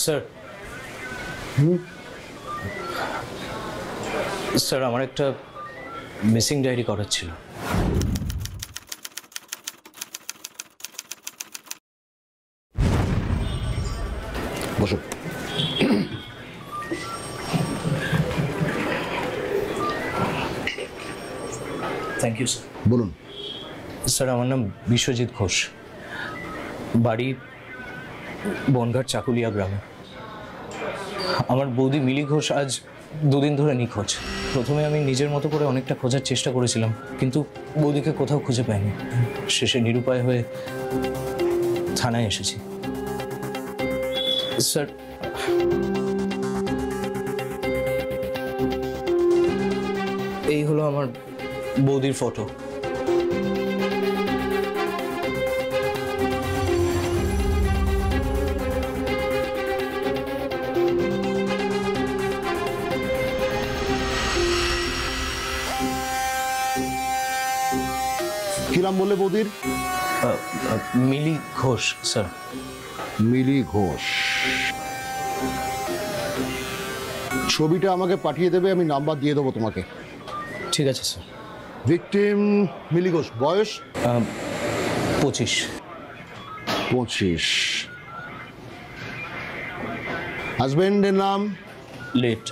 Sir sir আমার একটা missing diary করার ছিল। বসো। Thank you sir. বলুন। স্যার আমার নাম বিশ্বজিৎ ঘোষ, বাড়ি বনগাঁর চাকুলিয়া গ্রামে। আমার বৌদি মিলি ঘোষ আজ 2 দিন ধরে নিখোঁজ। প্রথমে আমি নিজের মতো করে অনেকটা খোঁজার চেষ্টা করেছিলাম, কিন্তু বৌদিকে কোথাও খুঁজে পাইনি। শেষে নিরুপায় হয়ে থানায় এসেছি। স্যার এই হলো আমার বৌদির ফটো। কি নাম বললে বৌদির? মিলি ঘোষ স্যার। মিলি ঘোষ। ছবিটা আমাকে পাঠিয়ে দেবে, আমি নাম্বার দিয়ে দেবো তোমাকে। ঠিক আছে স্যার। ভিকটিম মিলি ঘোষ, বয়স 25। হাজবেন্ডের নাম? লেট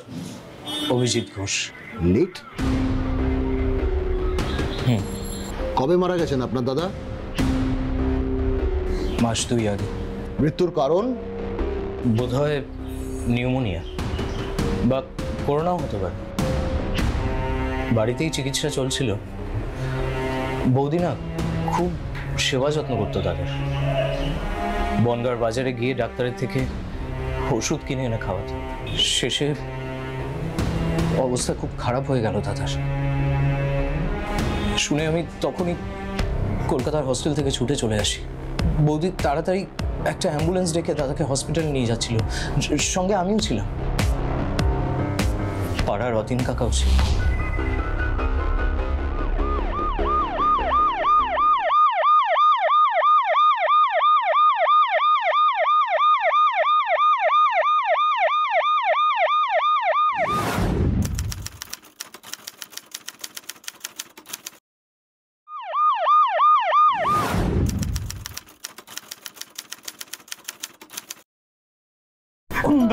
অভিজিৎ ঘোষ। লেট? কবে মারা গেছেন আপনার দাদা? মাস 2 আগে। মৃত্যুর কারণ? বোধহয় নিউমোনিয়া বা করোনাও হতে পারে। বাড়িতেই চিকিৎসা চলছিল। বৌদি না খুব সেবা যত্ন করতো তাদের। বনগাঁর বাজারে গিয়ে ডাক্তারের থেকে ওষুধ কিনে এনে খাওয়াতো। শেষে অবস্থা খুব খারাপ হয়ে গেল দাদার। শুনে আমি তখনই কলকাতার হসপিটাল থেকে ছুটে চলে আসি। বৌদি তাড়াতাড়ি একটা অ্যাম্বুলেন্স ডেকে দাদাকে হসপিটালে নিয়ে যাচ্ছিল, সঙ্গে আমিও ছিলাম, পাড়ার রতিন কাকাও ছিল।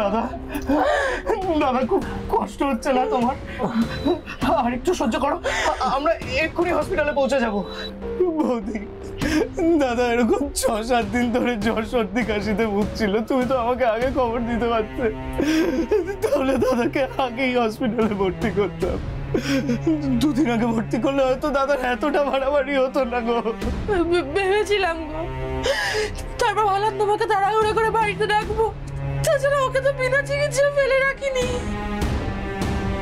দাদা দাদা খুব কষ্ট হচ্ছে না তোমার? আর একটু সহ্য করো, আমরা এক্ষুনি হসপিটালে পৌঁছে যাব। বৌদি দাদা এরকম 6-7 দিন ধরে জ্বর সর্দি কাশিতে ভুগছিল, তুমি তো আমাকে আগে খবর দিতে পারতে, তাহলে দাদাকে আগেই হসপিটালে ভর্তি করতাম। 2 দিন আগে ভর্তি করলে হয়তো দাদার এতটা বাড়াবাড়ি হতো না গো। ভেবেছিলাম গো, তারপর ভালো তোমাকে তাড়াহুড়ো করে বাড়িতে ডাকবো, তাছাড়া ওকে তো বিনা চিকিৎসা ফেলে রাখিনি।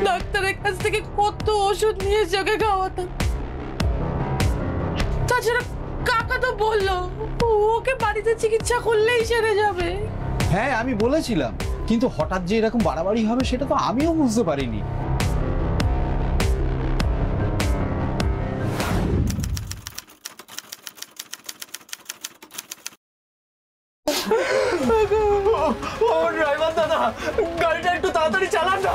ডাক্তারের কাছ থেকে কত ওষুধ নিয়ে ওকে খাওয়াতাম। তাছাড়া কাকা তো বললো ওকে বাড়িতে চিকিৎসা করলেই সেরে যাবে। হ্যাঁ আমি বলেছিলাম, কিন্তু হঠাৎ যে এরকম বাড়াবাড়ি হবে সেটা তো আমিও বুঝতে পারিনি। ও ড্রাইভার দাদা, গাড়িটা একটু তাড়াতাড়ি চালান না।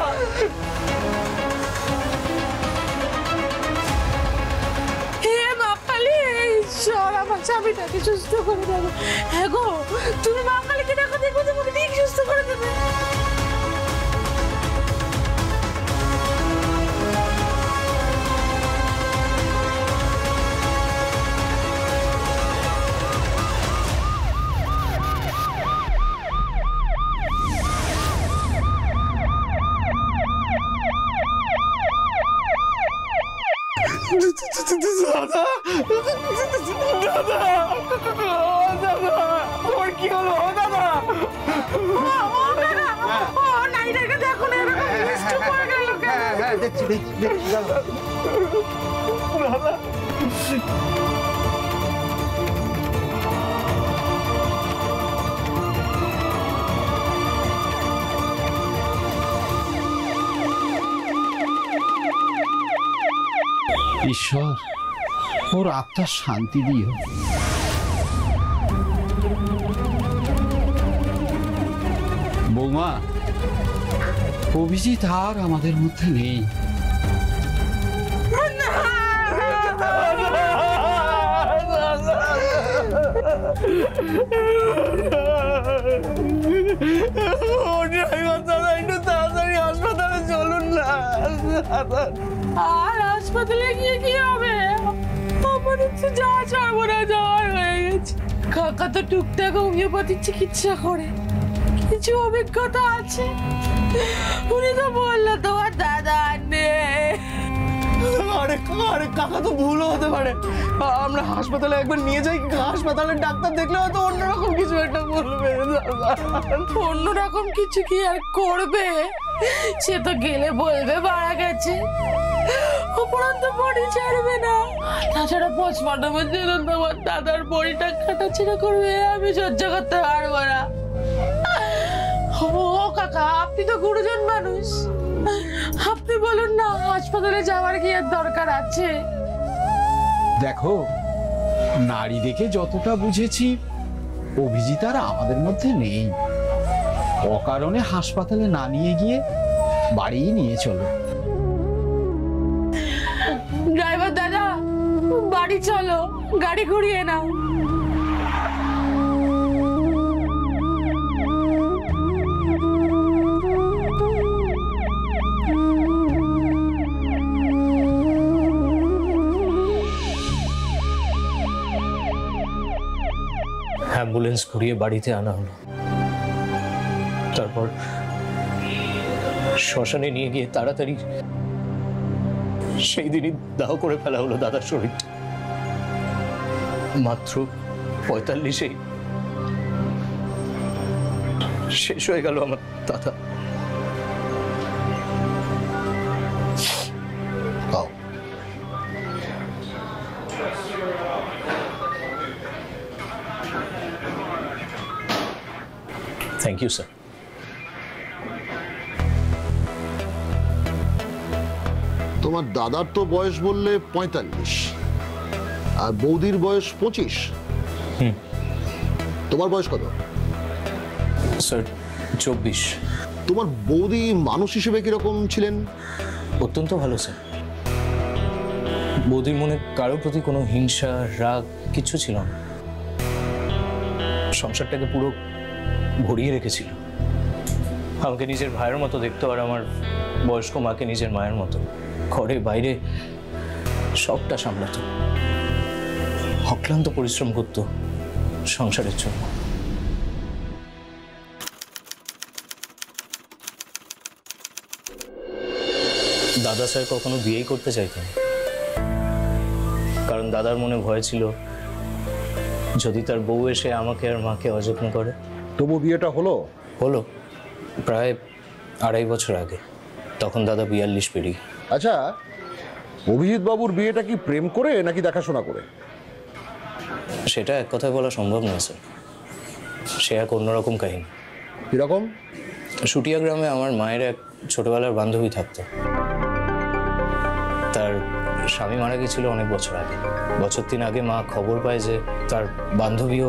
হে মা কালী, ঈশ্বর আমার স্বামীটাকে সুস্থ করে দেবে। হ্যাঁ গো, তুমি মা কালীকে দেখো, দেখো তোমাকে ঠিক সুস্থ করে দেবে। দাদা দাদা দাদা, ওর কি হলো দাদা? দেখো না দেখছি দাদা ঈশ্বর ওর আত্মার শান্তি দিও। বৌমা, অভিজিৎ আর আমাদের মধ্যে নেই। দাদা একটু তাড়াতাড়ি হাসপাতালে চলুন না। আর হাসপাতালে গিয়ে কি হবে? আমার তো যা যাবো না, যাওয়ার হয়ে গেছে। কাকা তো টুকটাক হোমিওপ্যাথিক চিকিৎসা করে, কিছু অভিজ্ঞতা আছে। উনি তো বললো তোমার দাদা নেই। আরে আরে কাকা তো ভুলও হতে পারে। আমরা হাসপাতালে একবার নিয়ে যাই, হাসপাতালের ডাক্তার দেখলে হয়তো অন্যরকম কিছু একটা বলবে। অন্যরকম কিছু কি আর করবে? সে তো গেলে বলবে মারা গেছে, উপরন্ত বডি ছাড়বে না। তাছাড়া পোস্টমর্টমের জন্য তোমার দাদার বডিটা কাটাছেড়া করবে, আমি সহ্য করতে পারবো না। ও কাকা, আপনি তো গুরুজন মানুষ, আপনি বলুন না হাসপাতালে যাওয়ার কি আর দরকার আছে? দেখো, নারী দেখে যতটা বুঝেছি, অভিজিৎ আর আমাদের মধ্যে নেই। অকারণে হাসপাতালে না নিয়ে গিয়ে বাড়ি নিয়ে চলো। ড্রাইভার দাদা, বাড়ি চলো, গাড়ি ঘুরিয়ে নাও। অ্যাম্বুলেন্স ঘুরিয়ে বাড়িতে আনা হলো। তারপর শ্মশানে নিয়ে গিয়ে তাড়াতাড়ি সেই দিনই দাহ করে ফেলা হলো দাদার শরীরটা। মাত্র 45-এই শেষ হয়ে গেল আমার দাদা। Thank you sir. তোমার দাদার তো বয়স বললে 45 আর বৌদির বয়স 25। তোমার বয়স কত? স্যার 24। তোমার বৌদি মানুষ হিসেবে কিরকম ছিলেন? অত্যন্ত ভালো স্যার। বৌদির মনে কারোর প্রতি কোনো হিংসা রাগ কিছু ছিল না। সংসারটাকে পুরো ভরিয়ে রেখেছিল। আমাকে নিজের ভাইয়ের মতো দেখতো, আর আমার বয়স্ক মাকে নিজের মায়ের মতো। ঘরে বাইরে সবটা সামলাতো, অক্লান্ত পরিশ্রম করতো সংসারের জন্য। দাদা স্যার কখনো বিয়েই করতে চাইতেন, কারণ দাদার মনে ভয় ছিল যদি তার বউ এসে আমাকে আর মাকে অযত্ন করে। তবু বিয়েটা হলো? হলো প্রায় 2.5 বছর আগে। তখন দাদা 42 পেরিয়ে। আচ্ছা, অভিজিৎ বাবুর বিয়েটা কি প্রেম করে নাকি দেখাশোনা করে? সেটা এক কথায় বলা সম্ভব নয় স্যার, সে এক অন্যরকম কাহিনী। কিরকম? সুটিয়া গ্রামে আমার মায়ের এক ছোটবেলার বান্ধবী থাকতো। তার স্বামী মারা গেছিল অনেক বছর আগে। বছর 3 আগে মা খবর পায় যে তার বান্ধবীও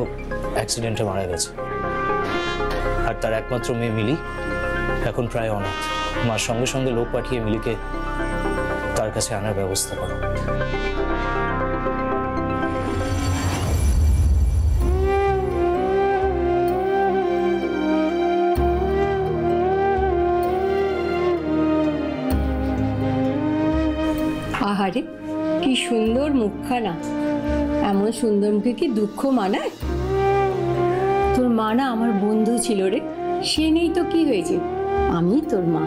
অ্যাক্সিডেন্টে মারা গেছে। আর তার একমাত্র মেয়ে মিলি এখন প্রায় অনাথ। মার সঙ্গে সঙ্গে লোক পাঠিয়ে মিলিকে তার কাছে আনার ব্যবস্থা করো। আহারে, কি সুন্দর মুখখানা। এমন সুন্দর মুখে কি দুঃখ মানায়? তোর মা না আমার বন্ধু ছিল রে, সে নেই তো কি হয়েছে, আমি তোর মা।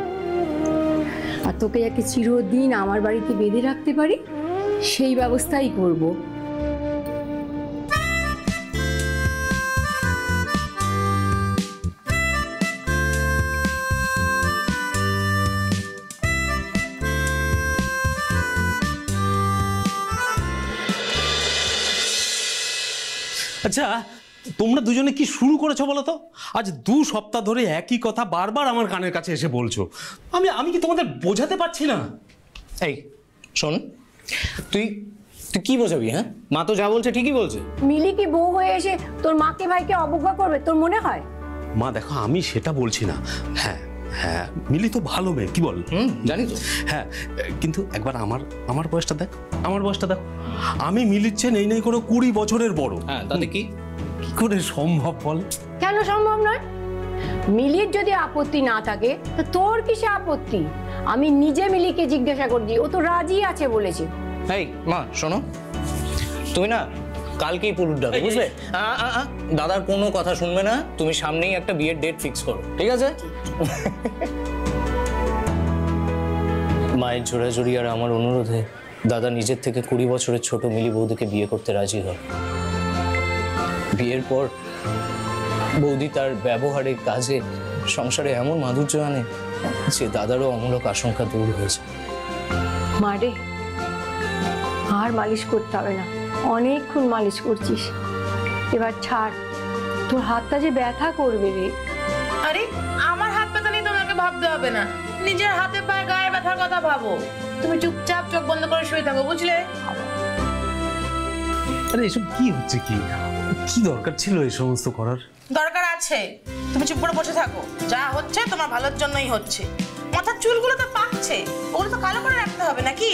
আর তোকে যাকে চিরদিন আমার বাড়িতে বেঁধে রাখতে পারি সেই ব্যবস্থাই করব। আচ্ছা, তোমরা দুজনে কি শুরু করেছো বলো তো? আজ 2 সপ্তাহ ধরে একই কথা বারবার আমার কানের কাছে এসে বলছো। আমি কি তোমাদের বোঝাতে পারছি না? এই শোন, তুই কি বোঝাবি? হ্যাঁ, মা তো যা বলছে ঠিকই বলছে। মিলি কি বউ হয়ে এসে তোর মাকে ভাইকে অবজ্ঞা করবে তোর মনে হয়? মা দেখো আমি সেটা বলছি না। হ্যাঁ হ্যাঁ, মিলি তো ভালো মেয়ে, কি বল? জানি তো। হ্যাঁ, কিন্তু একবার আমার বয়সটা দেখ, আমার বয়সটা দেখো। আমি মিলির চেয়ে নেই করে 20 বছরের বড়। হ্যাঁ, তাতে কি? কি করে সম্ভব বল? কেন সম্ভব নয়? মিলির যদি আপত্তি না থাকে তো তোর কিসে আপত্তি? আমি নিজে মিলিকে জিজ্ঞাসা করছি, ও তো রাজি আছে বলেছে। এই মা শোনো, তুমি না কালকেই পুরুষ ডাকো, বুঝলে? দাদার কোনো কথা শুনবে না, তুমি সামনেই একটা বিয়ের ডেট ফিক্স করো, ঠিক আছে? মায়ের জোড়াজুড়ি আর আমার অনুরোধে দাদা নিজের থেকে 20 বছরের ছোট মিলি বৌদিকে বিয়ে করতে রাজি হয়। বিয়ের পর বৌদি তার ব্যবহারে, কাজে, সংসারে এমন মাধুর্য আনে যে দাদারও অমূলক আশঙ্কা দূর হয়েছে। মারে, আর মালিশ করতে হবে না, অনেকক্ষণ মালিশ করছিস, এবার ছাড়, তোর হাতটা যে ব্যথা করবে রে। আরে আমার হাত ব্যথা নিয়ে তোমাকে ভাবতে হবে না, নিজের হাতে পায়ে গায়ে ব্যথার কথা ভাবো। তুমি চুপচাপ চোখ বন্ধ করে শুয়ে থাকো, বুঝলে? আরে এসব কি হচ্ছে? কি দরকার ছিল এই সমস্ত করার? দরকার আছে, তুমি চুপ করে বসে থাকো। যা হচ্ছে তোমার ভালোর জন্যই হচ্ছে। মাথার চুলগুলো তো পাকছে, ওগুলো তো কালো করে রাখতে হবে নাকি?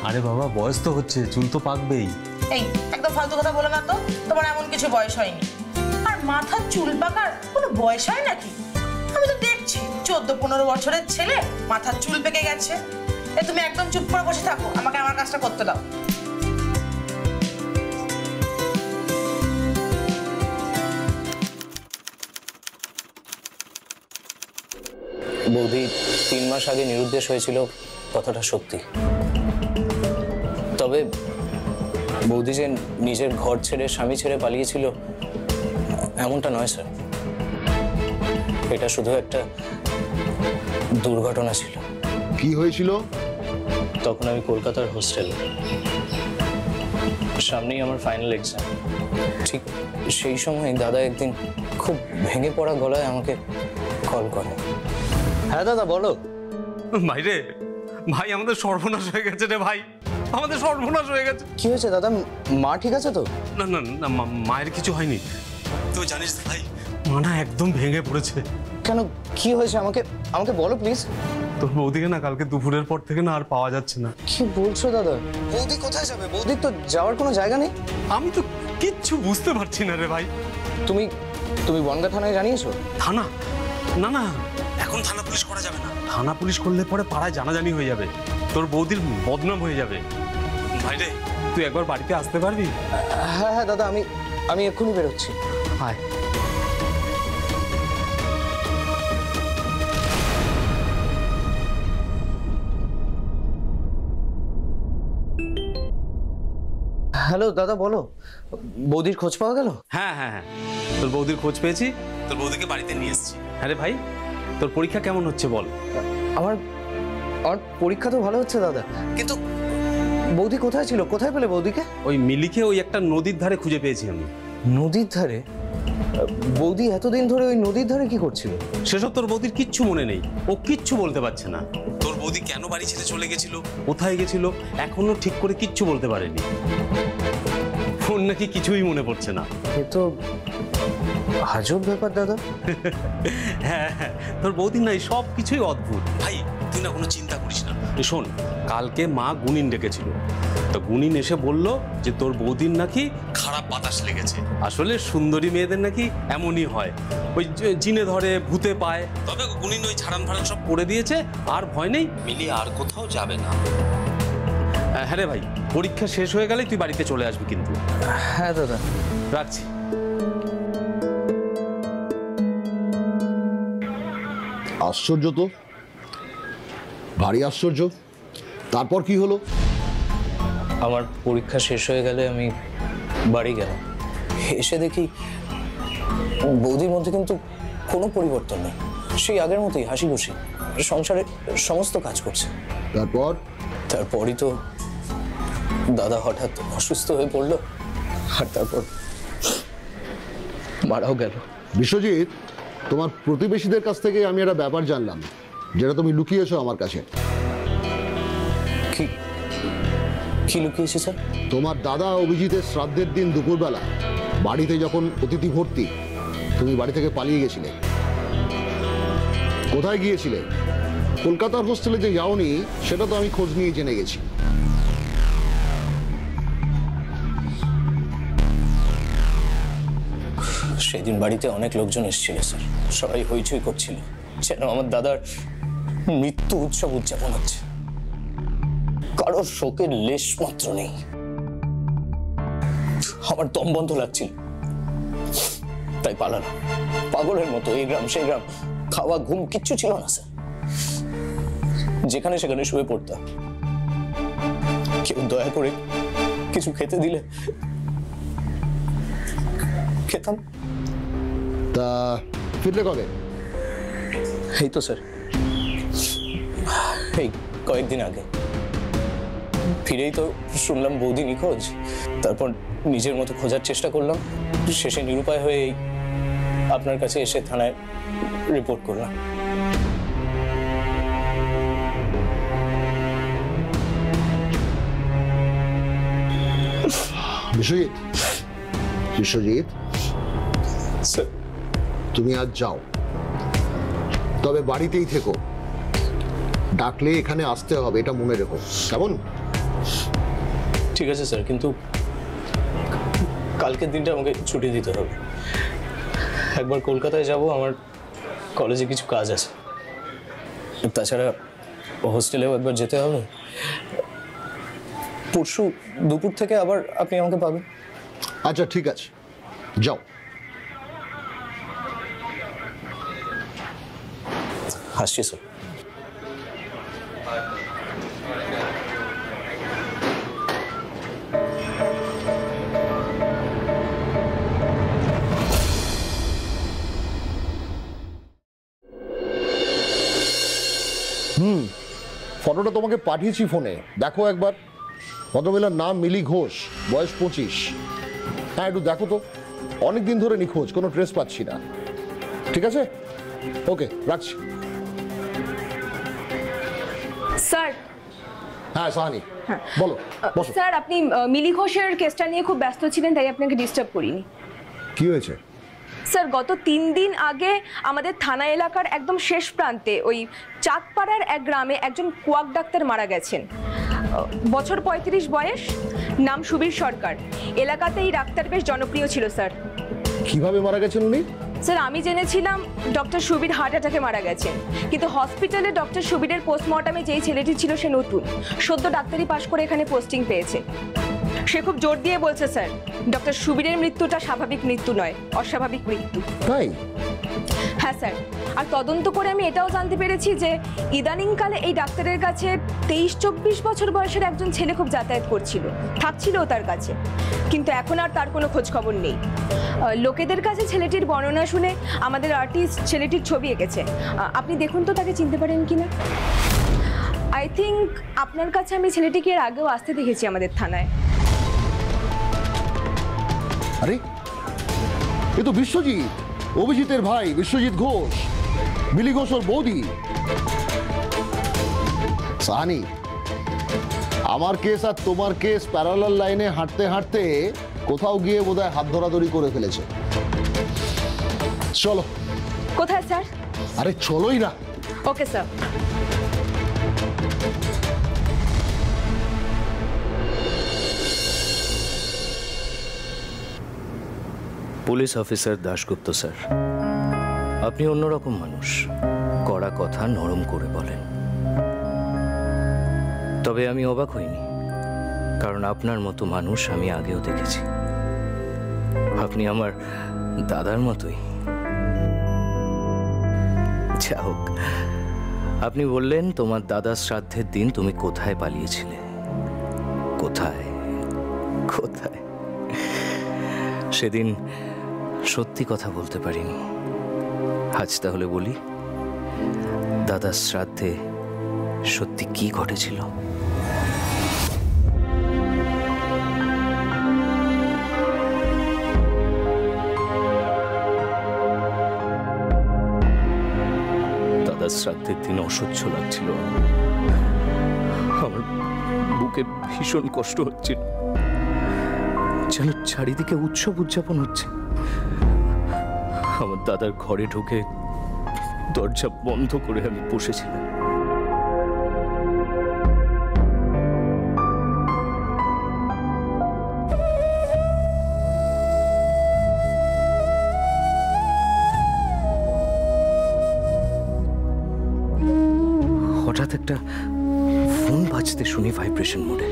আরে বাবা, বয়স তো হচ্ছে, চুল তো পাকবেই। এই একদম ফালতু কথা বলো না তো, তোমার এমন কিছু বয়স হয়নি। আর মাথার চুল পাকার কোনো বয়স হয় নাকি? আমি তো দেখছি 14-15 বছরের ছেলে মাথার চুল পেকে গেছে। তুমি একদম চুপ করে বসে থাকো, আমাকে আমার কাজটা করতে দাও। বৌদি 3 মাস আগে নিরুদ্দেশ হয়েছিল, কথাটা সত্যি। তবে বৌদি যে নিজের ঘর ছেড়ে, স্বামী ছেড়ে পালিয়েছিল এমনটা নয় স্যার। এটা শুধু একটা দুর্ঘটনা ছিল। কি হয়েছিল? তখন আমি কলকাতার হোস্টেলে, সামনেই আমার ফাইনাল এক্সাম। ঠিক সেই সময় দাদা একদিন খুব ভেঙে পড়া গলায় আমাকে কল করে। হ্যাঁ দাদা বলো। ভাই রে, ভাই আমাদের সর্বনাশ হয়ে গেছে রে ভাই, আমাদের সর্বনাশ হয়ে গেছে। কি হয়েছে দাদা? মা ঠিক আছে তো? না না না, মায়ের কিছু হয়নি। তুই জানিস ভাই, মা না একদম ভেঙে পড়েছে। কেন, কি হয়েছে? আমাকে বলো প্লিজ। তোর বৌদিকে না কালকে দুপুরের পর থেকে না আর পাওয়া যাচ্ছে না। কি বলছো দাদা? বৌদি কোথায় যাবে? বৌদির তো যাওয়ার কোনো জায়গা নেই। আমি তো কিচ্ছু বুঝতে পারছি না রে ভাই। তুমি বনগাঁ থানায় জানিয়েছো? থানা? না না, এখন থানা পুলিশ করা যাবে না। থানা পুলিশ করলে পরে পাড়ায় জানাজানি হয়ে যাবে, তোর বৌদির বদনাম হয়ে যাবে। ভাই রে, তুই একবার বাড়িতে আসতে পারবি? হ্যাঁ হ্যাঁ দাদা, আমি এক্ষুনি বেরোচ্ছি। আয়। হ্যালো দাদা, বলো। বৌদির খোঁজ পাওয়া গেল? হ্যাঁ হ্যাঁ হ্যাঁ, তোর বৌদির খোঁজ পেয়েছি, তোর বৌদিকে বাড়িতে নিয়ে এসেছি। হ্যাঁ রে ভাই, তোর পরীক্ষা কেমন হচ্ছে বল? আমার পরীক্ষা তো ভালো হচ্ছে দাদা, কিন্তু বৌদি কোথায় ছিল? কোথায় পেলে বৌদিকে? ওই মিলিকে ওই একটা নদীর ধারে খুঁজে পেয়েছি আমি। নদীর ধারে? বৌদি এতদিন ধরে ওই নদীর ধারে কি করছিল? সেসব তোর বৌদির কিচ্ছু মনে নেই, ও কিচ্ছু বলতে পারছে না। তোর বৌদি কেন বাড়ি ছেড়ে চলে গেছিল, কোথায় গেছিল, এখনো ঠিক করে কিচ্ছু বলতে পারেনি। ফোন নাকি কিছুই মনে পড়ছে না। এ তো আজব ব্যাপার দাদা। হ্যাঁ হ্যাঁ, তোর বৌদির নাই সব কিছুই অদ্ভুত। ভাই তুই না কোনো চিন্তা করিস না। তুই শোন, কালকে মা গুনিন ডেকেছিল, তো গুনিন এসে বলল যে তোর বৌদির নাকি খারাপ বাতাস লেগেছে। আসলে সুন্দরী মেয়েদের নাকি এমনই হয়, ওই জিনে ধরে, ভূতে পায়। তবে গুনিন ওই ছাড়ান ফাড়ান সব করে দিয়েছে, আর ভয় নেই, মিলি আর কোথাও যাবে না। হ্যাঁ রে ভাই, পরীক্ষা শেষ হয়ে গেলে তুই বাড়িতে চলে আসবি কিন্তু। হ্যাঁ দাদা, রাখছি। আশ্চর্য তো, ভারী আশ্চর্য। তারপর কি হলো? আমার পরীক্ষা শেষ হয়ে গেলে আমি বাড়ি গেলাম। এসে দেখি বৌদির মধ্যে কিন্তু কোনো পরিবর্তন নেই, সেই আগের মতোই হাসি খুশি সংসারের সমস্ত কাজ করছে। তারপরই তো দাদা হঠাৎ অসুস্থ হয়ে পড়লো, আর তারপর মারাও গেল। বিশ্বজিৎ, তোমার প্রতিবেশীদের কাছ থেকে আমি একটা ব্যাপার জানলাম, যেটা তুমি লুকিয়েছো আমার কাছে। কি লুকিয়েছে স্যার? তোমার দাদা অভিজিতের শ্রাদ্ধের দিন দুপুরবেলা বাড়িতে যখন অতিথি ভর্তি, তুমি বাড়ি থেকে পালিয়ে গেছিলে। কোথায় গিয়েছিলে? কলকাতার হোস্টেলে যে যাওনি সেটা তো আমি খোঁজ নিয়ে জেনে গেছি। সেদিন বাড়িতে অনেক লোকজন এসেছিল স্যার, সবাই হইচই করছিল, যেন আমার দাদার মৃত্যু উৎসব উদযাপন হচ্ছে। কারোর শোকের লেশ মাত্র নেই। আমার দম বন্ধ লাগছিল, তাই পালানো পাগলের মতো এই গ্রাম সেই গ্রাম, খাওয়া ঘুম কিচ্ছু ছিল না স্যার। যেখানে সেখানে শুয়ে পড়তাম, কেউ দয়া করে কিছু খেতে দিলে খেতাম। তা ফিরলে কবে? এই তো স্যার, এই কয়েকদিন আগে ফিরেই তো শুনলাম বৌদি নিখোঁজ। তারপর নিজের মতো খোঁজার চেষ্টা করলাম, শেষে নিরুপায় হয়ে আপনার কাছে এসে থানায় রিপোর্ট করলাম। বিশ্বজিৎ, বিশ্বজিৎ, স্যার, তুমি আজ যাও, তবে বাড়িতেই থেকো। ডাকলে এখানে আসতে হবে, এটা মনে রেখো, কেমন? ঠিক আছে স্যার, কিন্তু কালকের দিনটা আমাকে ছুটি দিতে হবে। একবার কলকাতায় যাব, আমার কলেজে কিছু কাজ আছে। তাছাড়া হোস্টেলেও একবার যেতে হবে। পরশু দুপুর থেকে আবার আপনি আমাকে পাবেন। আচ্ছা ঠিক আছে, যাও। আসছি স্যার। ফটোটা তোমাকে পাঠিয়েছি ফোনে, দেখো একবার। ভদ্রমহিলার নাম মিলি ঘোষ, বয়স 25। হ্যাঁ, একটু দেখো তো, অনেকদিন ধরে নিখোঁজ, কোনো ট্রেস পাচ্ছি না। ঠিক আছে, ওকে, রাখছি। স্যার। হ্যাঁ সাহানি, বলো। বসো। স্যার, আপনি মিলি ঘোষের কেসটা নিয়ে খুব ব্যস্ত ছিলেন, তাই আপনাকে ডিস্টার্ব করিনি। কি হয়েছে? স্যার, গত 3 দিন আগে আমাদের থানা এলাকার একদম শেষ প্রান্তে ওই চাঁদপাড়ার এক গ্রামে একজন কোয়াক ডাক্তার মারা গেছেন। বছর 35 বয়স, নাম সুবীর সরকার। এলাকাতে এই ডাক্তার বেশ জনপ্রিয় ছিল স্যার। কিভাবে মারা গেছেন উনি? স্যার, আমি জেনেছিলাম ডক্টর সুবীর হার্ট অ্যাটাকে মারা গেছেন, কিন্তু হসপিটালে ডক্টর সুবীরের পোস্টমর্টমে যেই ছেলেটি ছিল সে নতুন, সদ্য ডাক্তারি পাশ করে এখানে পোস্টিং পেয়েছে। সে খুব জোর দিয়ে বলছে স্যার, ডক্টর সুবীরের মৃত্যুটা স্বাভাবিক মৃত্যু নয়, অস্বাভাবিক মৃত্যু। তাই? হ্যাঁ স্যার, আর তদন্ত করে আমি এটাও জানতে পেরেছি যে ইদানিংকালে এই ডাক্তারের কাছে 23-24 বছর বয়সের একজন ছেলে খুব যাতায়াত করছিল, থাকছিলও তার কাছে, কিন্তু এখন আর তার কোনো খোঁজ খবর নেই। লোকেদের কাছে ছেলেটির বর্ণনা শুনে আমাদের আর্টিস্ট ছেলেটির ছবি এঁকেছে। আপনি দেখুন তো তাকে চিনতে পারেন কিনা। আই থিঙ্ক আপনার কাছে আমি ছেলেটিকে এর আগেও আসতে দেখেছি আমাদের থানায়। আরে, এ তো বিশ্বজিৎ, অভিজিতের ভাই বিশ্বজিৎ ঘোষ, মিলি ঘোষ ওর বৌদি। সাহানি, আমার কেস আর তোমার কেস প্যারালাল লাইনে হাঁটতে হাঁটতে কোথাও গিয়ে বোধহয় হাত ধরাধরি করে ফেলেছে। চলো। কোথায় স্যার? আরে চলোই না। Okay sir. Police officer Dasgupta sir, আপনি অন্যরকম মানুষ, কড়া কথা নরম করে বলেন। তবে আমি অবাক হইনি, কারণ আপনার মতো মানুষ আমি আগেও দেখেছি। আপনি আমার দাদার মতোই। যা হোক, আপনি বললেন তোমার দাদার শ্রাদ্ধের দিন তুমি কোথায় পালিয়েছিলে। কোথায় কোথায়? সেদিন সত্যি কথা বলতে পারিনি। আজ তাহলে বলি, দাদার শ্রাদ্ধে সত্যি কি ঘটেছিল? দাদার শ্রাদ্ধের দিন অসহ্য লাগছিল আমার, বুকে ভীষণ কষ্ট হচ্ছিল, যেন চারিদিকে উৎসব উদযাপন হচ্ছে। আমার দাদার ঘরে ঢুকে দরজা বন্ধ করে আমি বসেছিলাম। হঠাৎ একটা ফোন বাজতে শুনি ভাইব্রেশন মোডে।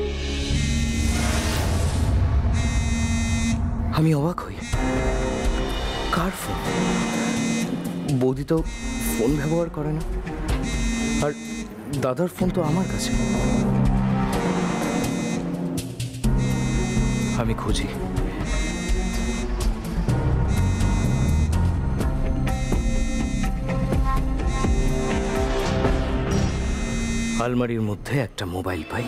আমি অবাক হই, কার ফোন? বৌদি তো ফোন ব্যবহার করে না, আর দাদার ফোন তো আমার কাছে। আমি খুঁজি, আলমারির মধ্যে একটা মোবাইল পাই।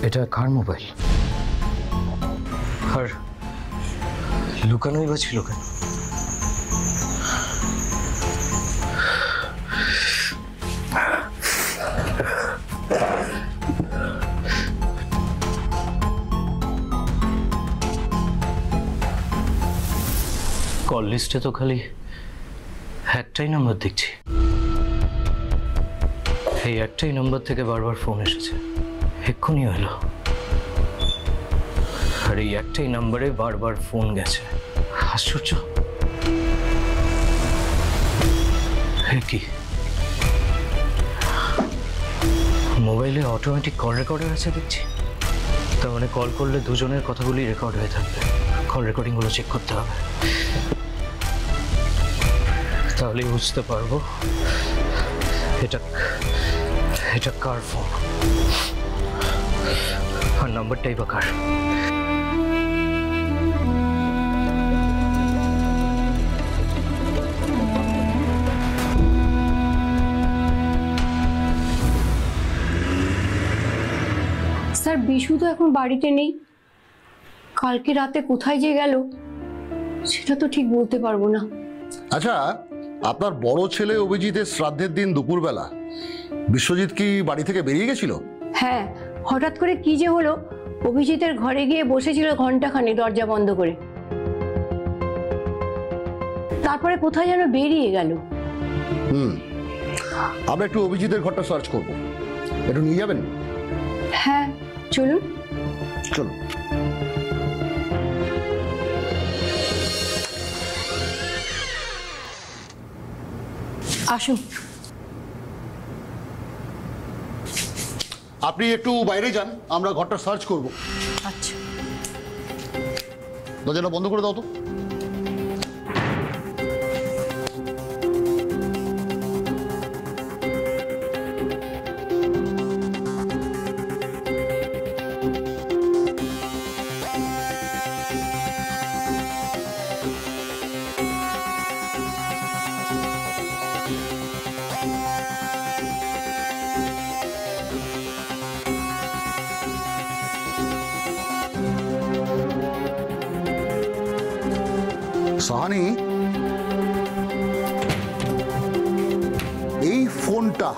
এটা কার মোবাইল? আর লুকানোই বা ছিল কেন? কল লিস্টে তো খালি একটাই নাম্বার দেখছি। এই একটাই নাম্বার থেকে বারবার ফোন এসেছে, এক্ষুনি হলো। আর এই একটাই নাম্বারে বারবার ফোন গেছে। আশ্চর্য, কি মোবাইলে অটোমেটিক কল রেকর্ডার আছে দেখছি। তার মানে কল করলে দুজনের কথাগুলি রেকর্ড হয়ে থাকবে। কল রেকর্ডিংগুলো চেক করতে হবে, তাহলেই বুঝতে পারবো এটা কার ফোন আর নাম্বারটাই বা কার। স্যার, বিশু তো এখন বাড়িতে নেই। কালকে রাতে কোথায় যে গেল সেটা তো ঠিক বলতে পারবো না। আচ্ছা, আপনার বড় ছেলে অভিজিতের শ্রাদ্ধের দিন দুপুরবেলা বিশ্বজিৎ কি বাড়ি থেকে বেরিয়ে গেছিল? হ্যাঁ, হঠাৎ করে কি যে হলো, অভিজিতের ঘরে গিয়ে বসেছিল ঘন্টাখানেক দরজা বন্ধ করে, তারপরে কোথায় যেন বেরিয়ে গেল। আমরা একটু অভিজিতের ঘরটা সার্চ করব, একটু নিয়ে যাবেন? হ্যাঁ, চলুন চলুন। আসুন। আপনি একটু বাইরে যান, আমরা ঘরটা সার্চ করব। আচ্ছা, দরজাটা বন্ধ করে দাও তো। সাহানি, এই ফোনটা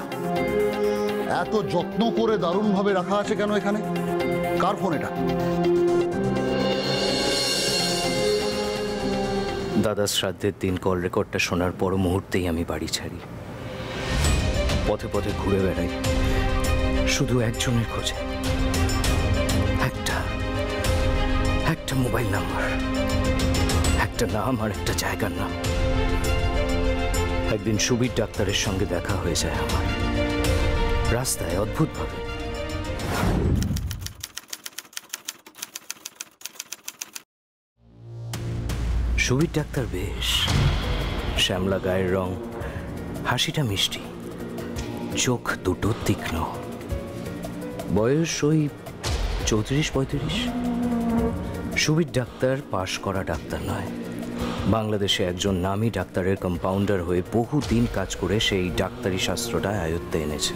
এত যত্ন করে দারুণভাবে রাখা আছে কেন এখানে? কার ফোন এটা? দাদার শ্রাদ্ধের দিন কল রেকর্ডটা শোনার পর মুহূর্তেই আমি বাড়ি ছাড়ি। পথে পথে ঘুরে বেড়াই শুধু একজনের খোঁজে, একটা মোবাইল নাম্বার, একটা নাম আর একটা জায়গার নাম। একদিন সুবীর ডাক্তারের সঙ্গে দেখা হয়ে যায় আমার রাস্তায়, অদ্ভুতভাবে। সুবীর ডাক্তার বেশ শ্যামলা গায়ের রং, হাসিটা মিষ্টি, চোখ দুটো তীক্ষ্ণ, বয়স ওই 34-35। সুবীর ডাক্তার পাশ করা ডাক্তার নয়, বাংলাদেশে একজন নামী ডাক্তারের কম্পাউন্ডার হয়ে বহুদিন কাজ করে সেই ডাক্তারি শাস্ত্রটা আয়ত্তে এনেছে।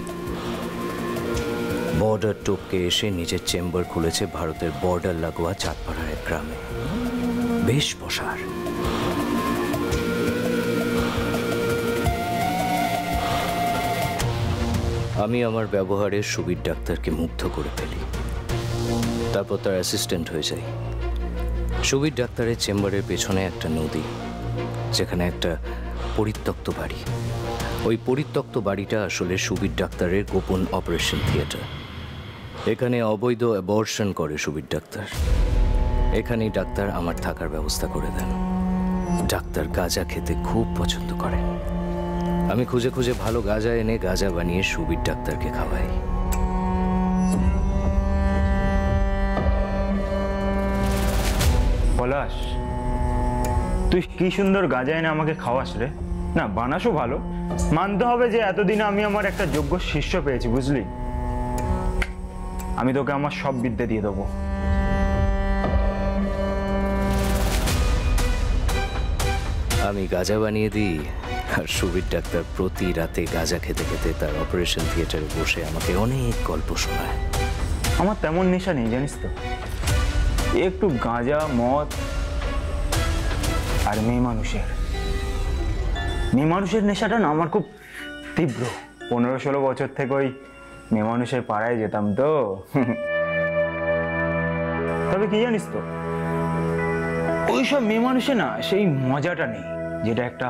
বর্ডার টপকে এসে নিজের চেম্বার খুলেছে ভারতের বর্ডার লাগোয়া চাঁদপাড়ার এক গ্রামে। বেশ পসার। আমি আমার ব্যবহারে সুবীর ডাক্তারকে মুগ্ধ করে ফেলি, তারপর তার অ্যাসিস্ট্যান্ট হয়ে যাই। সুবীর ডাক্তারের চেম্বারের পেছনে একটা নদী, যেখানে একটা পরিত্যক্ত বাড়ি। ওই পরিত্যক্ত বাড়িটা আসলে সুবীর ডাক্তারের গোপন অপারেশন থিয়েটার। এখানে অবৈধ অ্যাবর্শন করে সুবীর ডাক্তার। এখানেই ডাক্তার আমার থাকার ব্যবস্থা করে দেন। ডাক্তার গাঁজা খেতে খুব পছন্দ করেন। আমি খুঁজে খুঁজে ভালো গাঁজা এনে গাঁজা বানিয়ে সুবীর ডাক্তারকে খাওয়াই। পলাশ, তুই কি সুন্দর গাঁজা এনে আমাকে খাওয়াস রে। না, বানাসও ভালো। মানতে হবে যে এতদিনে আমি আমার একটা যোগ্য শিষ্য পেয়েছি, বুঝলি? আমি তোকে আমার সব বিদ্যা দিয়ে দেবো। আমি গাঁজা বানিয়ে দিই, আর সুবীর ডাক্তার প্রতি রাতে গাঁজা খেতে খেতে তার অপারেশন থিয়েটারে বসে আমাকে অনেক গল্প শোনায়। আমার তেমন নেশা নেই, জানিস তো। একটু গাঁজা, মদ আর মেয়ে মানুষের নেশাটা না আমার খুব তীব্র। 15-16 বছর থেকে ওই মেয়ে মানুষের পাড়ায় যেতাম তো। তবে কি জানিস তো, ওইসব মেয়ে মানুষে না সেই মজাটা নেই যেটা একটা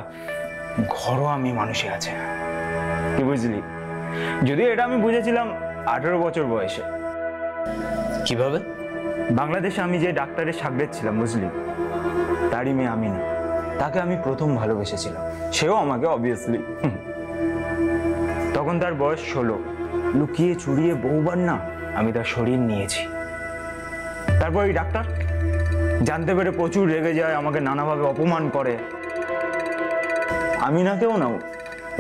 ঘরোয়া মেয়ে মানুষে আছে। কি বুঝলি? যদিও এটা আমি বুঝেছিলাম 18 বছর বয়সে। কিভাবে? বাংলাদেশে আমি যে ডাক্তারের সাগরেদ ছিলাম, বুঝলি, তারই মেয়ে আমিনা। তাকে আমি প্রথম ভালোবেসেছিলাম, সেও আমাকে, অবভিয়াসলি। তখন তার বয়স 16। লুকিয়ে চুরিয়ে বহুবার না আমি তার শরীর নিয়েছি। তারপর এই ডাক্তার জানতে পেরে প্রচুর রেগে যায়, আমাকে নানাভাবে অপমান করে। আমিনাকেও না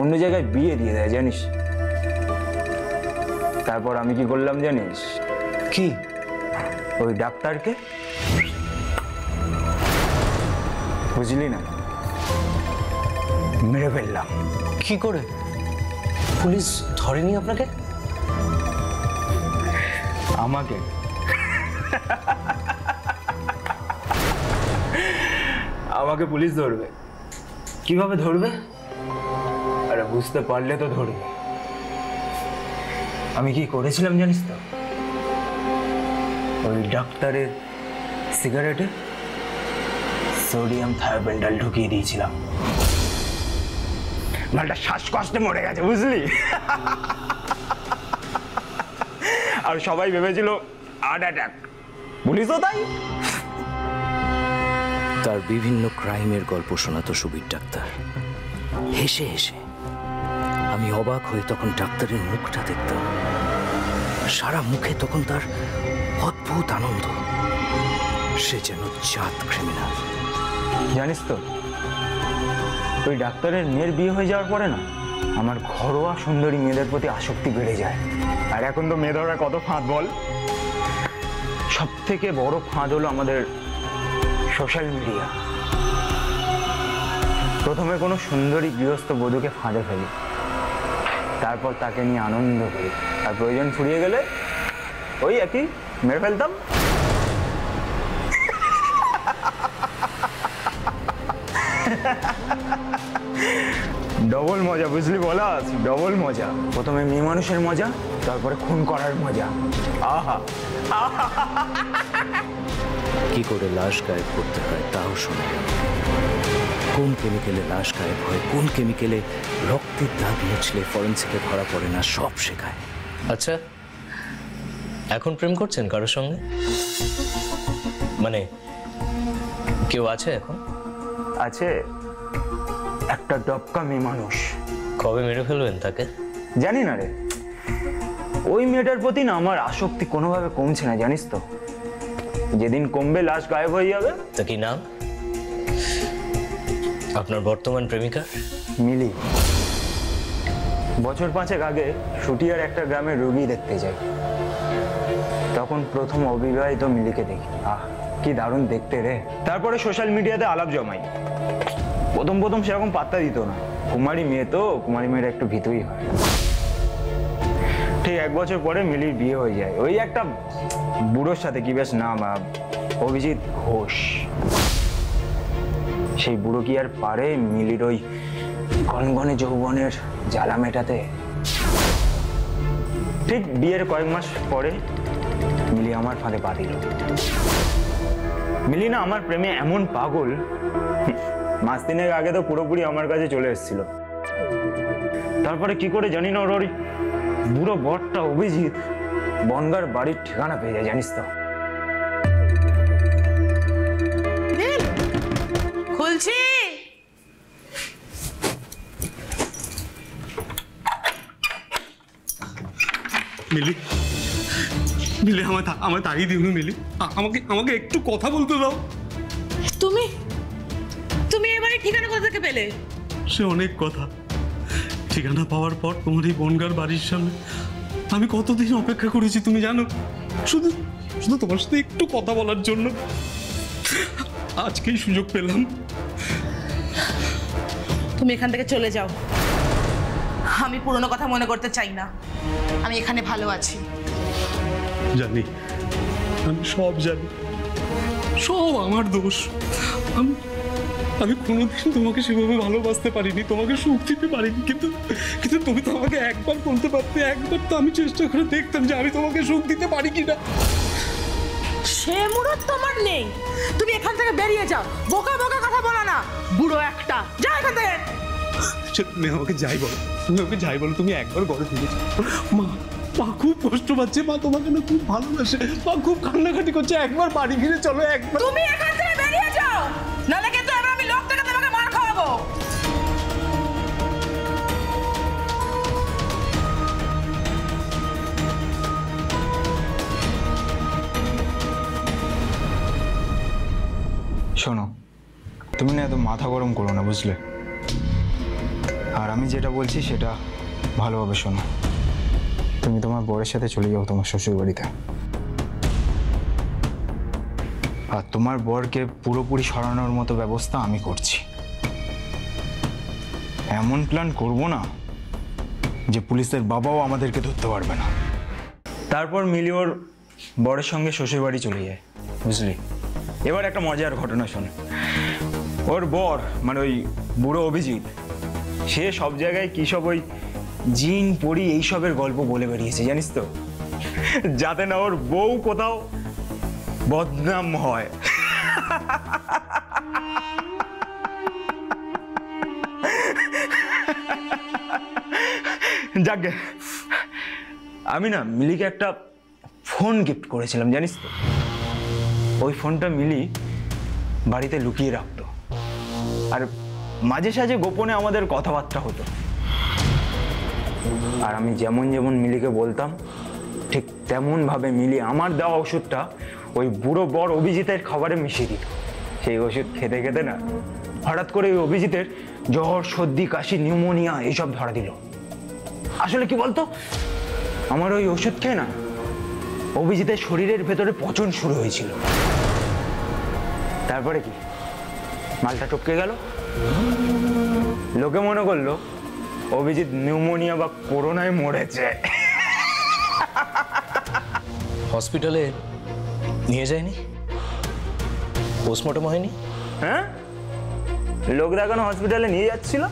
অন্য জায়গায় বিয়ে দিয়ে দেয়, জানিস? তারপর আমি কি করলাম জানিস? কি? ওই ডাক্তারকে, বুঝলি না, মেরে ফেললাম। কি করে? পুলিশ ধরেনি আপনাকে? আমাকে? আমাকে পুলিশ ধরবে? কিভাবে ধরবে? আরে বুঝতে পারলে তো ধরবে। আমি কি করেছিলাম জানিস তো? ওই ডাক্তারের সিগারেটে সোডিয়াম থায়োপেন্টাল ঢুকিয়ে দিয়েছিলাম। মালটা শ্বাসকষ্টে মরে গেছে, বুঝলি? আর সবাই ভেবেছিল হার্ট অ্যাটাক। পুলিশও তাই। তার বিভিন্ন ক্রাইমের গল্প শোনাতো সুবীর ডাক্তার হেসে হেসে। আমি অবাক হয়ে তখন ডাক্তারের মুখটা দেখতাম। সারা মুখে তখন তার অদ্ভুত আনন্দ। সে যেন জাত ক্রিমিনাল। জানিস তো, ওই ডাক্তারের মেয়ের বিয়ে হয়ে যাওয়ার পরে না আমার ঘরোয়া সুন্দরী মেয়েদের প্রতি আসক্তি বেড়ে যায়। আর এখন তো মেয়ে ধরা কত ফাঁদ বল। সব থেকে বড় ফাঁদ হলো আমাদের সোশ্যাল মিডিয়া। প্রথমে কোনো সুন্দরী গৃহস্থ বধূকে ফাঁদে ফেলি, তারপর তাকে নিয়ে আনন্দ করি, আর প্রয়োজন ফুরিয়ে গেলে ওই একই মেরে ফেলতাম। ডবল মজা, বুঝলি বলাস? ডবল মজা। প্রথমে মেয়ে মানুষের মজা, তারপরে খুন করার মজা। আহা, কি করে লাশ গায়েব করতে হয় তাও শোনা গেল। কোন কেমিক্যালে লাশ গায়েব হয়, কোন কেমিক্যালে রক্তের দাগ মুছলে ফরেন্সিকে ধরা পড়ে না, সব শেখায়। আচ্ছা, এখন প্রেম করছেন কারোর সঙ্গে? মানে কেউ আছে এখন? আছে একটা ডবকা মেয়ে মানুষ। কবে মেরে ফেলবেন তাকে? জানি না রে। ওই মেয়েটার প্রতি না আমার আসক্তি কোনোভাবে কমছে না, জানিস তো। যেদিন কমবে লাশ গায়েব হয়ে যাবে। তা কি নাম আপনার বর্তমান প্রেমিকা? মিলি। বছর 5 আগে শুটিয়ার একটা গ্রামে রোগী দেখতে যাই। তখন প্রথম অবিবাহিত মিলিকে দেখি। আহ, কি দারুণ দেখতে রে। তারপরে সোশ্যাল মিডিয়াতে আলাপ জমাই। প্রথম সেরকম পাত্তা দিত না। কুমারী মেয়ে তো, কুমারী মেয়েরা একটু ভীতুই হয়। ঠিক 1 বছর পরে মিলির বিয়ে হয়ে যায় ওই একটা বুড়োর সাথে, কি বেশ নাম, অভিজিৎ ঘোষ। সেই বুড়ো কি আর পারে মিলির ওই গনগনে যৌবনের জ্বালা মেটাতে? ঠিক বিয়ের কয়েক মাস পরে মিলি আমার ফাঁদে পা দিল। মিলি না আমার প্রেমে এমন পাগল, মাস দিনের আগে তো পুরোপুরি আমার কাছে চলে এসেছিল। তারপরে কি করে জানি না, ওর বুড়ো বরটা অভিজিৎ বনগার বাড়ির ঠিকানা পেয়ে যায়, জানিস তো? খুলছি। মিলি, মিলি আমার তাড়িয়ে দিও না মিলি, আমাকে একটু কথা বলতে দাও। তুমি তুমি এবারে ঠিকানা কোথা থেকে পেলে? সে অনেক কথা। ঠিকানা পাওয়ার পর তোমার এই বনগার বাড়ির সামনে আমি কতদিন অপেক্ষা করেছি তুমি জানো? শুধু শুধু তোমার সাথে একটু কথা বলার জন্য আজকেই সুযোগ পেলাম। তুমি এখান থেকে চলে যাও, আমি পুরনো কথা মনে করতে চাই না। আমি এখানে ভালো আছি। জানি, আমি সব জানি, সব আমার দোষ। আমি কোনোদিন তোমাকে সেভাবে ভালোবাসতে পারিনি, তোমাকে সুখ দিতে পারিনি, কিন্তু তুমি তো আমাকে একবার বলতে পারতে, একবার তো আমি চেষ্টা করে দেখতাম যে আমি তোমাকে সুখ দিতে পারি কিনা। সে মুরত তোমার নেই, তুমি এখান থেকে বেরিয়ে যাও। বোকা বোকা কথা বলো না, বুড়ো একটা। যাও এখান থেকে। তুমি আমাকে যাই বলো, তুমি একবার ঘরে ফিরে যাও। মা খুব কষ্ট পাচ্ছে, মা তোমাকে না খুব ভালোবাসে, মা খুব কান্নাকাটি করছে, একবার বাড়ি ফিরে চলো একবার। তুমি এখান থেকে বেরিয়ে যাও, নাহলে কিন্তু এবার আমি লোক থেকে তোমাকে মার খাওয়াবো। শোনো, তুমি না এত মাথা গরম করো না, বুঝলে? আর আমি যেটা বলছি সেটা ভালোভাবে শোনো। তুমি তোমার বরের সাথে চলে যাও তোমার শ্বশুর বাড়িতে, আর তোমার বরকে পুরোপুরি সরানোর মতো ব্যবস্থা আমি করছি। এমন প্ল্যান করব না যে পুলিশের বাবাও আমাদেরকে ধরতে পারবে না। তারপর মিলি ওর বরের সঙ্গে শ্বশুর বাড়ি চলে যায়, বুঝলি? এবার একটা মজার ঘটনা শোন। ওর বর মানে ওই বুড়ো অভিজিৎ, সে সব জায়গায় কি সব ওই জিন পরি এইসবের গল্প বলে বেরিয়েছে, জানিস তো? যাতে না ওর বউ কোথাও বদনাম হয়। যাকে আমি না মিলিকে একটা ফোন গিফট করেছিলাম, জানিস তো? ওই ফোনটা মিলি বাড়িতে লুকিয়ে রাখতো, আর মাঝে সাঝে গোপনে আমাদের কথাবার্তা হতো। আর আমি যেমন যেমন মিলিকে বলতাম, ঠিক তেমন ভাবে মিলি আমার দেওয়া ওষুধটা ওই বুড়ো বর অভিজিতের খাবারে মিশিয়ে দিত। সেই ওষুধ খেতে খেতে না হঠাৎ করে ওই অভিজিতের জ্বর, সর্দি, কাশি, নিউমোনিয়া এইসব ধরা দিল। আসলে কি বলতো, আমার ওই ওষুধ খেয়ে না অভিজিতের শরীরের ভেতরে পচন শুরু হয়েছিল। তারপরে কি মালটা টপকে গেল, লোকে মনে করলো অভিজিৎ নিউমোনিয়া বা করোনায় মরেছে। হসপিটালে নিয়ে যায়নি? পোস্টমর্টম হয়নি? হ্যাঁ, লোক দেখানো হসপিটালে নিয়ে যাচ্ছিল,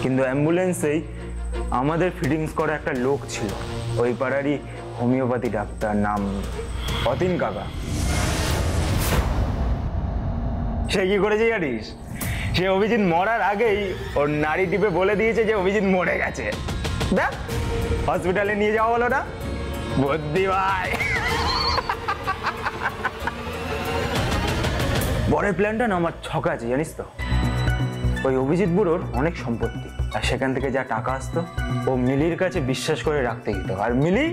কিন্তু অ্যাম্বুলেন্সেই আমাদের ফিটিংস করা একটা লোক ছিল, ওই পাড়ারই হোমিওপ্যাথি ডাক্তার, নাম অতীন কাকা। সে কি করেছে জানিস? সে অভিজিৎ মরার আগেই ওর নাড়ি টিপে বলে দিয়েছে যে অভিজিৎ মরে গেছে। দেখ, হসপিটালে নিয়ে যাওয়া হলো না। বুদ্ধি ভাই। বরের প্ল্যানটা না আমার ছকা আছে, জানিস তো? ওই অভিজিৎ বুড়োর অনেক সম্পত্তি, আর সেখান থেকে যা টাকা আসতো ও মিলির কাছে বিশ্বাস করে রাখতে দিত, আর মিলি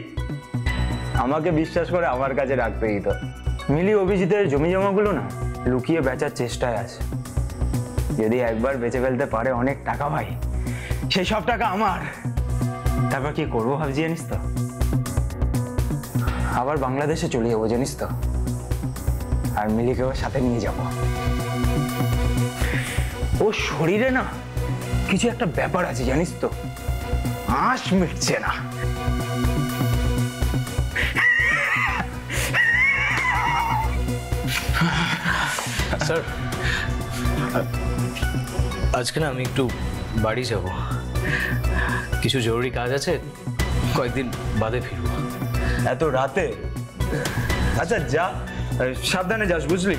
আমাকে বিশ্বাস করে আমার কাছে রাখতে দিত। মিলি অভিজিতের জমি জমাগুলো না লুকিয়ে বেচার চেষ্টায় আছে। যদি একবার বেচে ফেলতে পারে অনেক টাকা ভাই, সেই সব টাকা আমার। তারপর কি করবো ভাবছি জানিস তো? আবার বাংলাদেশে চলে যাবো, জানিস তো? আর মিলিকেও সাথে নিয়ে যাব। ও শরীরে না কিছু একটা ব্যাপার আছে, জানিস তো? আঁশ মিটছে না। স্যার আজকে না আমি একটু বাড়ি যাব, কিছু জরুরি কাজ আছে, কয়েকদিন বাদে ফিরবো। এত রাতে? আচ্ছা যা, সাবধানে যাস বুঝলি।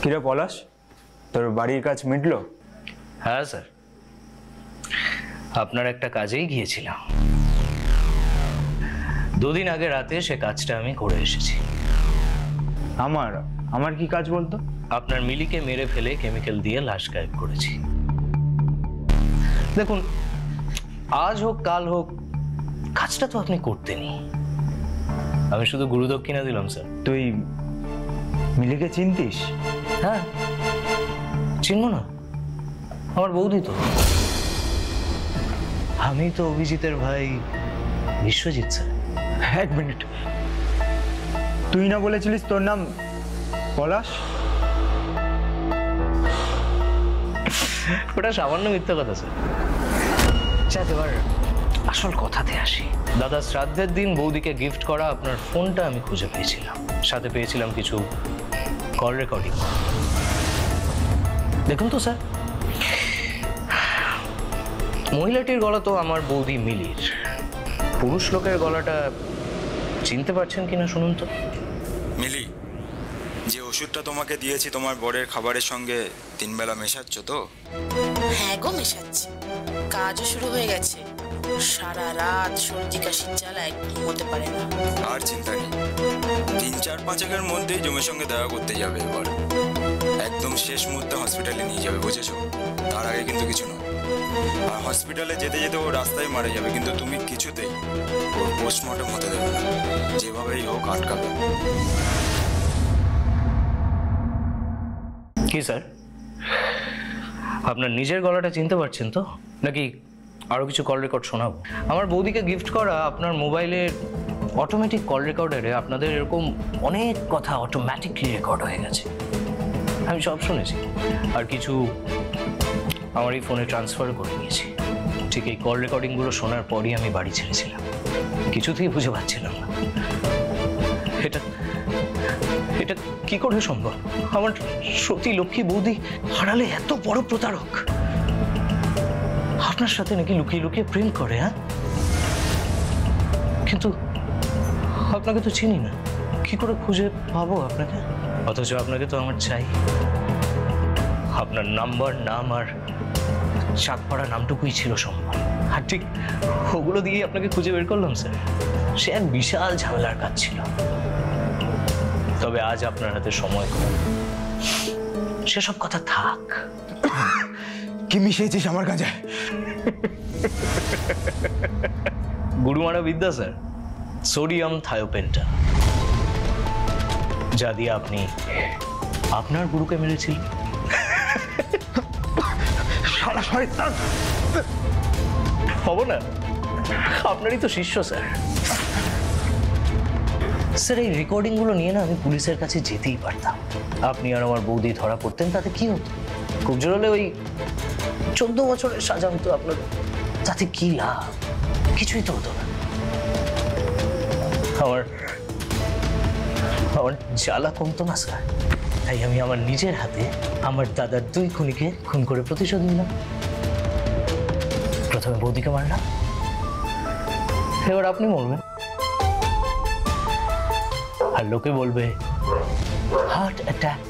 কিরে পলাশ, তোর বাড়ির কাজ মিটলো? হ্যাঁ স্যার, আপনার একটা কাজেই গিয়েছিলাম, দুদিন আগে রাতে সে কাজটা আমি করে এসেছি। আমার কি কাজ বলতো? আপনার মিলিকে মেরে ফেলে কেমিক্যাল দিয়ে লাশ গায়েব করেছি। দেখুন, আজ হোক কাল হোক কাজটা তো আপনি করতেনই, আমি শুধু গুরুদক্ষিণা দিলাম স্যার। তুই মিলিকে চিনতিস? হ্যাঁ চিনবো না, আমার বৌদি তো। আমি তো অভিজিতের ভাই বিশ্বজিৎ স্যার। এক মিনিট, তুই না বলেছিলিস তোর নাম পলাশ? ওটা সামান্য মিথ্যা কথা স্যার। আচ্ছা এবার আসল কথাতে আসি। দাদা শ্রাদ্ধের দিন বৌদিকে গিফট করা আপনার ফোনটা আমি খুঁজে পেয়েছিলাম, সাথে পেয়েছিলাম কিছু কল রেকর্ডিং। দেখুন তো স্যার, মহিলাটির গলা তো আমার বৌদি মিলির, পুরুষ লোকের গলাটা চিনতে পারছেন কিনা শুনুন তো। মিলি, যে ওষুধটা তোমাকে দিয়েছি তোমার বরের খাবারের সঙ্গে 3 বেলা মেশাচ্ছ তো? হ্যাঁ গো মেশাচ্ছি, কাজও শুরু হয়ে গেছে। সারা রাত সর্দি কাশির জ্বালায় ঘুমোতে পারে না। আর চিন্তা নেই, 3-4-5 এর মধ্যেই জমের সঙ্গে দেখা করতে যাবে। এবার একদম শেষ মুহূর্তে হসপিটালে নিয়ে যাবে, বুঝেছো? তার আগে কিন্তু কিছু না। আর হসপিটালে যেতে যেতে ও রাস্তায় মারা যাবে, কিন্তু তুমি কিছুতেই ওর পোস্টমর্টম হতে দেবে না, যেভাবেই হোক আটকাবে। কি স্যার, আপনার নিজের গলাটা চিনতে পারছেন তো, নাকি আরো কিছু কল রেকর্ড শোনাবো? আমার বৌদিকে গিফট করা আপনার মোবাইলের অটোমেটিক কল রেকর্ডারে আপনাদের এরকম অনেক কথা অটোমেটিকলি রেকর্ড হয়ে গেছে, আমি সব শুনেছি। আর কিছু আমার এই ফোনে ট্রান্সফার করে নিয়েছি। ঠিক এই কল রেকর্ডিংগুলো শোনার পরই আমি বাড়ি ছেড়েছিলাম, কিছুতেই বুঝে পাচ্ছিলাম না এটা এটা কি করে সম্ভব। আমার সতী লক্ষ্মী বৌদি হারালে এত বড় প্রতারক আপনার সাথে নাকি লুকিয়ে লুকিয়ে প্রেম করে। হ্যাঁ, কিন্তু আপনাকে তো চিনি না, কি করে খুঁজে পাবো আপনাকে? অথচ আপনাকে তো আমার চাই। আপনার নাম্বার, নাম আর সাতপাড়া নামটুকুই ছিল সম্ভব, আর ঠিক ওগুলো দিয়ে আপনাকে খুঁজে বের করলাম স্যার। সে এক বিশাল ঝামেলার কাজ ছিল। তবে আজ আপনার হাতে সময় কম, সেসব কথা থাক। কি মিশিয়েছিস আমার কাছে? গুরুমারা বিদ্যা স্যার, সোডিয়াম থায়োপেন্টা, যা দিয়ে আপনি আপনার গুরুকে মেরেছিলেন। শালা শয়তান! হব না, আপনারই তো শিষ্য স্যার। স্যার এই রেকর্ডিংগুলো নিয়ে না আমি পুলিশের কাছে যেতেই পারতাম, আপনি আর আমার বৌদি ধরা পড়তেন, তাতে কি হতো? খুব জোর হলে ওই 14 বছরের সাজা হতো আপনাদের, তাতে কি লাভ? কিছুই তো হতো না। আমার জ্বালা কমতো না স্যার, তাই আমি আমার নিজের হাতে আমার দাদার 2 খুনিকে খুন করে প্রতিশোধ নিলাম। প্রথমে বৌদিকে মারলাম, এবার আপনি মরবেন, আর লোকে বলবে হার্ট অ্যাটাক।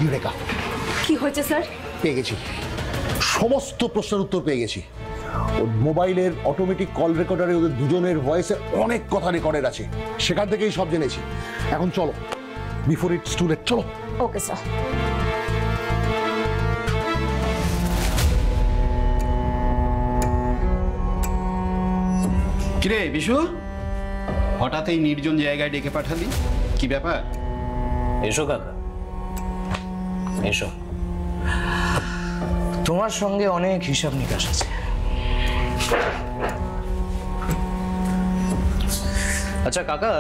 ইউরেকা, কি হয়েছে স্যার? পেয়ে গেছি, সমস্ত প্রশ্নের উত্তর পেয়ে গেছি। ওর মোবাইলের অটোমেটিক কল রেকর্ডারে ওদের দুজনের ভয়েসে অনেক কথা রেকর্ডের আছে, সেখান থেকেই সব জেনেছি। এখন চলো, বিফোর ইটস টু লেট, চলো। Okay sir. কিরে বিশু, হঠাৎ এই নির্জন জায়গায় ডেকে পাঠালি, কি ব্যাপার? এসো কাকা, এসো, তোমার সঙ্গে অনেক হিসাব নিকাশ আছে। আচ্ছা কাকা,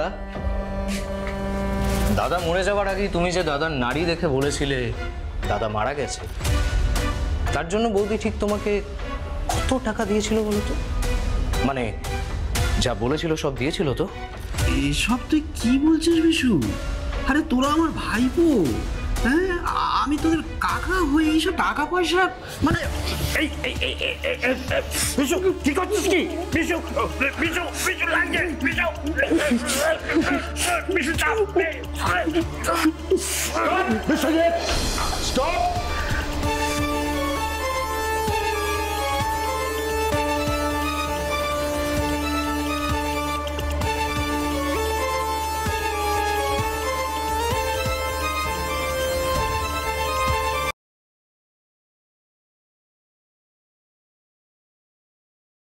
দাদা মরে যাওয়ার আগেই তুমি যে দাদার নাড়ি দেখে বলেছিলে দাদা মারা গেছে, তার জন্য বৌদি ঠিক তোমাকে কত টাকা দিয়েছিল বলো তো? মানে যা বলেছিল সব দিয়েছিল তো? এসব তুই কি বলছিস বিশু? আরে তোরা আমার ভাইপো, হ্যাঁ, আমি তোদের কাকা হয়ে এইসব টাকা পয়সা মানে বিশু কি করছিস? কি বিশু? বিশু বিশু লাগে, বিশু বিশু চাপ। বিশ্বজিৎ, স্টপ।